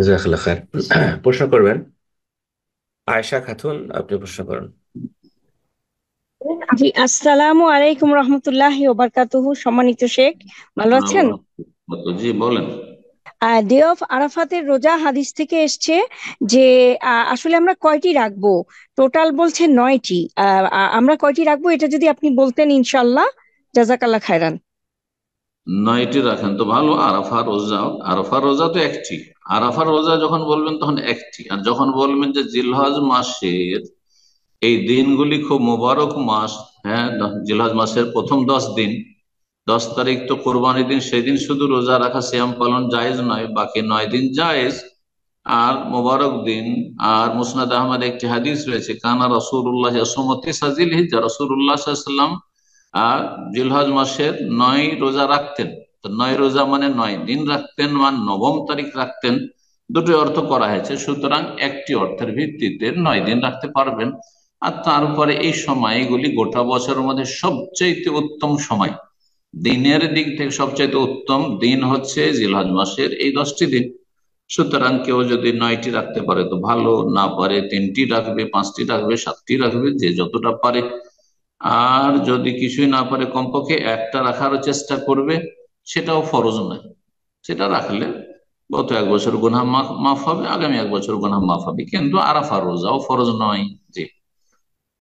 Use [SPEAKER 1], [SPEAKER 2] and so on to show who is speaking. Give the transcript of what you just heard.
[SPEAKER 1] জাজাকাল্লাহ খায়ের। প্রশ্ন করবেন আয়েশা খাতুন, আপনি প্রশ্ন করুন।
[SPEAKER 2] জি, আসসালামু আলাইকুম রহমতুল্লাহি ওয়া বারাকাতুহু। সম্মানিত শেখ, ভালো আছেন?
[SPEAKER 3] জি বলেন।
[SPEAKER 2] ডে অফ আরাফাতের রোজা হাদিস থেকে এসছে যে আসলে আমরা কয়টি রাখবো? টোটাল বলছে 9টি। আমরা কয়টি রাখবো এটা যদি আপনি বলতেন ইনশাল্লাহ। জাজাকাল্লাহ খায়রান।
[SPEAKER 3] 9টি রাখেন তো ভালো। আরাফার রোজা তো একটি। আরাফার রোজা যখন বলবেন তখন একটি, আর যখন বলবেন যে জিলহজ মাসের এই দিনগুলি খুব মোবারক মাস, হ্যাঁ, জিলহজ মাসের প্রথম 10 দিন, 10 তারিখ তো কোরবানির দিন, সেই দিন শুধু রোজা রাখা সিয়াম পালন জায়েজ নয়, বাকি 9 দিন জায়েজ। আর মোবারক দিন। আর মুসনাদ আহমদ একটি হাদিস রয়েছে, কানা রাসূলুল্লাহ ইয়াসুমু সাজিল হিজ্জা, রাসূলুল্লাহ সাল্লাল্লাহু আলাইহি ওয়াসাল্লাম আর জিলহজ মাসের 9 রোজা রাখতেন। তো 9 রোজা মানে 9 দিন রাখতেন, মানে নবম তারিখ রাখতেন। দুটোই অর্থ করা হয়েছে, সুতরাং একটি অর্থের ভিত্তিতে 9 দিন রাখতে পারবেন। আর তারপরে এই সময়গুলি গোটা বছরের মধ্যে সবচেয়ে উত্তম সময়, দিনের দিক থেকে সবচেয়ে উত্তম দিন হচ্ছে জিলহজ মাসের এই 10টি দিন। সুতরাং কেউ যদি 9টি রাখতে পারে তো ভালো, না পারে 3টি রাখবে, 5টি রাখবে, 7টি রাখবে, যে যতটা পারে। আর যদি কিছুই না পারে কমপক্ষে একটা রাখারও চেষ্টা করবে, সেটাও ফরজ নয়। সেটা রাখলে গত 1 বছর গুনাহ মাফ হবে, আগামী 1 বছর গুনাহ মাফ হবে, কিন্তু আরাফার রোজাও ফরজ নয়। জি।